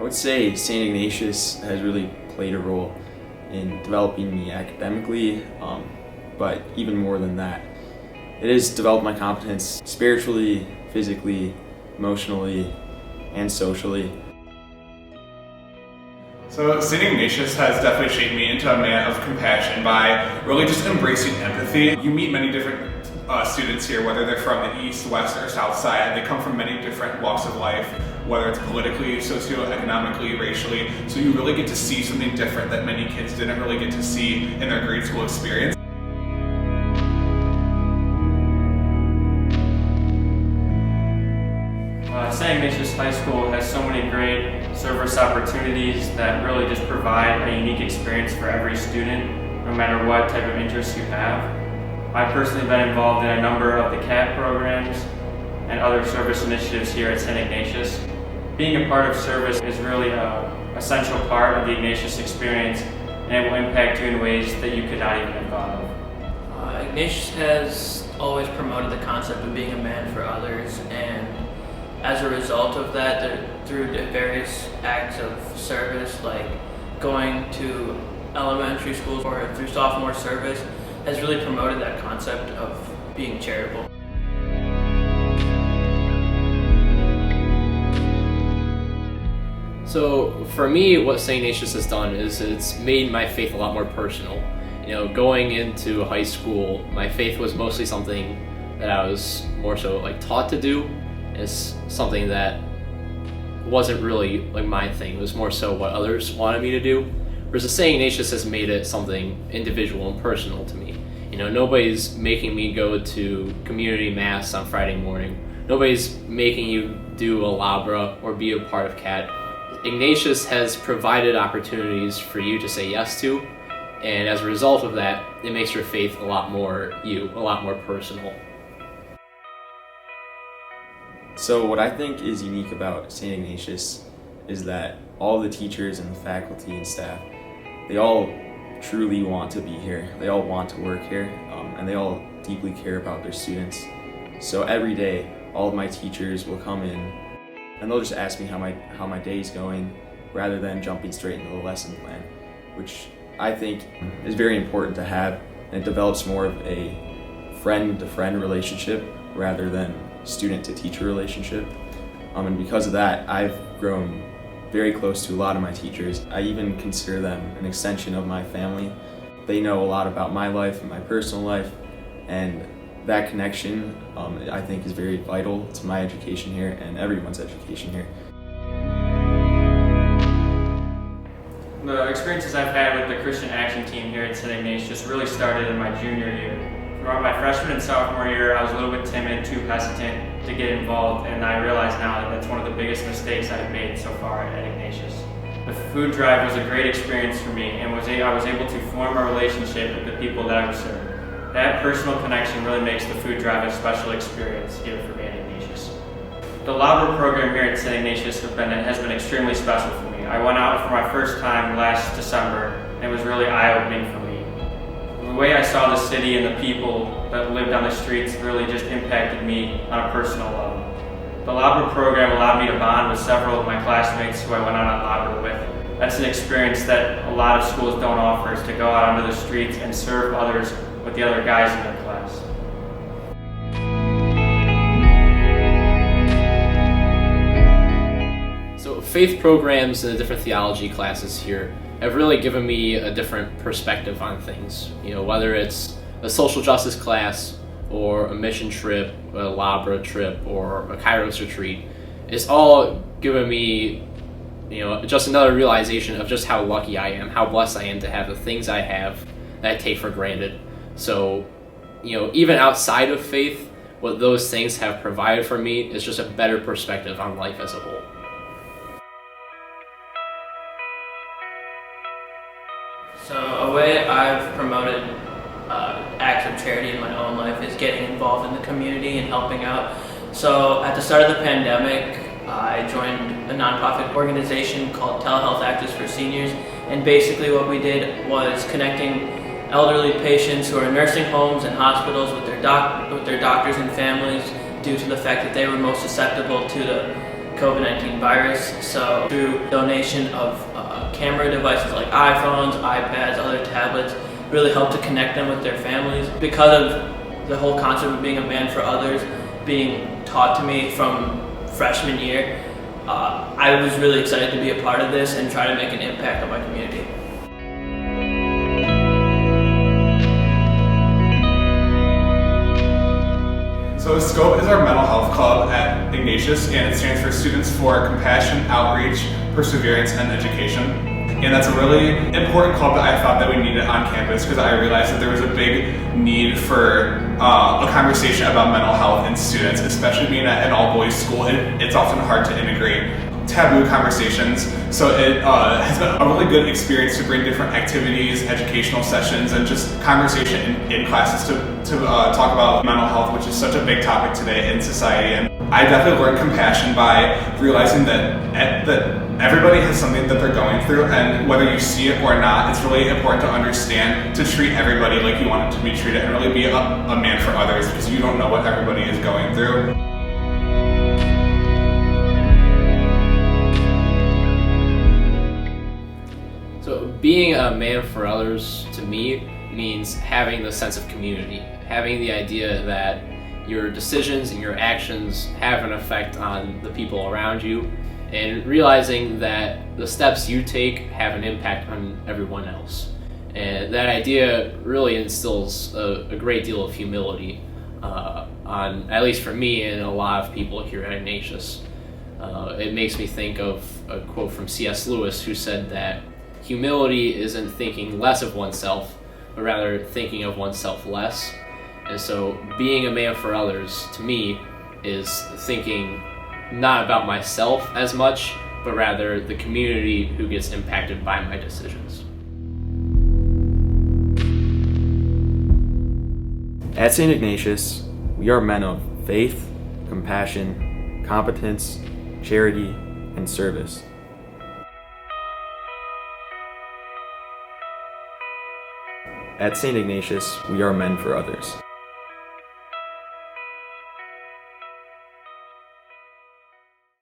would say St. Ignatius has really played a role in developing me academically, but even more than that, it has developed my competence spiritually, physically, emotionally, and socially. So St. Ignatius has definitely shaped me into a man of compassion by really just embracing empathy. You meet many different students here, whether they're from the east, west, or south side, and they come from many different walks of life, whether it's politically, socioeconomically, racially. So you really get to see something different that many kids didn't really get to see in their grade school experience. St. Ignatius High School has so many great service opportunities that really just provide a unique experience for every student, no matter what type of interest you have. I've personally been involved in a number of the CAT programs and other service initiatives here at St. Ignatius. Being a part of service is really an essential part of the Ignatius experience, and it will impact you in ways that you could not even have thought of. Ignatius has always promoted the concept of being a man for others, and as a result of that, through the various acts of service, like going to elementary schools or through sophomore service, has really promoted that concept of being charitable. So for me, what St. Ignatius has done is it's made my faith a lot more personal. Going into high school, my faith was mostly something that I was more so taught to do. It's something that wasn't really my thing. It was more so what others wanted me to do. Whereas the St. Ignatius has made it something individual and personal to me. Nobody's making me go to community mass on Friday morning. Nobody's making you do a labra or be a part of CAT. Ignatius has provided opportunities for you to say yes to, and as a result of that, it makes your faith a lot more personal. So what I think is unique about St. Ignatius is that all the teachers and the faculty and staff, they all truly want to be here. They all want to work here, and they all deeply care about their students. So every day, all of my teachers will come in and they'll just ask me how my day's going, rather than jumping straight into the lesson plan, which I think is very important to have, and it develops more of a friend-to-friend relationship rather than student-to-teacher relationship. And because of that, I've grown very close to a lot of my teachers. I even consider them an extension of my family. They know a lot about my life and my personal life, and that connection I think is very vital to my education here and everyone's education here. The experiences I've had with the Christian Action Team here at St. Ignatius really started in my junior year. Throughout my freshman and sophomore year, I was a little bit timid, too hesitant to get involved, and I realize now that that's one of the biggest mistakes I've made so far at Ignatius. The food drive was a great experience for me, and I was able to form a relationship with the people that I would serve. That personal connection really makes the food drive a special experience here for me at Ignatius. The Labra program here at St. Ignatius has been extremely special for me. I went out for my first time last December, and it was really eye-opening for me. The way I saw the city and the people that lived on the streets really just impacted me on a personal level. The Labra program allowed me to bond with several of my classmates who I went out on Labra with. That's an experience that a lot of schools don't offer, is to go out onto the streets and serve others with the other guys in their class. So faith programs and the different theology classes here have really given me a different perspective on things. Whether it's a social justice class or a mission trip, a Labra trip, or a Kairos retreat, it's all given me just another realization of just how lucky I am, how blessed I am to have the things I have that I take for granted. So, even outside of faith, what those things have provided for me is just a better perspective on life as a whole. So a way I've promoted acts of charity in my own life is getting involved in the community and helping out. So at the start of the pandemic, I joined a nonprofit organization called Telehealth Access for Seniors, and basically what we did was connecting elderly patients who are in nursing homes and hospitals with their doctors and families due to the fact that they were most susceptible to the COVID-19 virus. So through donation of camera devices like iPhones, iPads, other tablets, really helped to connect them with their families. Because of the whole concept of being a man for others being taught to me from freshman year, I was really excited to be a part of this and try to make an impact on my community. So SCOPE is our mental health club at Ignatius, and it stands for Students for Compassion, Outreach, Perseverance, and Education. And that's a really important club that I thought that we needed on campus, because I realized that there was a big need for a conversation about mental health in students, especially being at an all-boys school. It's often hard to integrate taboo conversations. So it has been a really good experience to bring different activities, educational sessions, and just conversation in classes to talk about mental health, which is such a big topic today in society. And I definitely learned compassion by realizing that everybody has something that they're going through, and whether you see it or not, it's really important to understand to treat everybody like you want it to be treated, and really be a man for others, because you don't know what everybody is going through. So being a man for others, to me, means having the sense of community, having the idea that your decisions and your actions have an effect on the people around you, and realizing that the steps you take have an impact on everyone else. And that idea really instills a great deal of humility on, at least for me and a lot of people here at Ignatius. It makes me think of a quote from C.S. Lewis, who said that humility isn't thinking less of oneself, but rather thinking of oneself less. And so being a man for others, to me, is thinking not about myself as much, but rather the community who gets impacted by my decisions. At St. Ignatius, we are men of faith, compassion, competence, charity, and service. At St. Ignatius, we are men for others.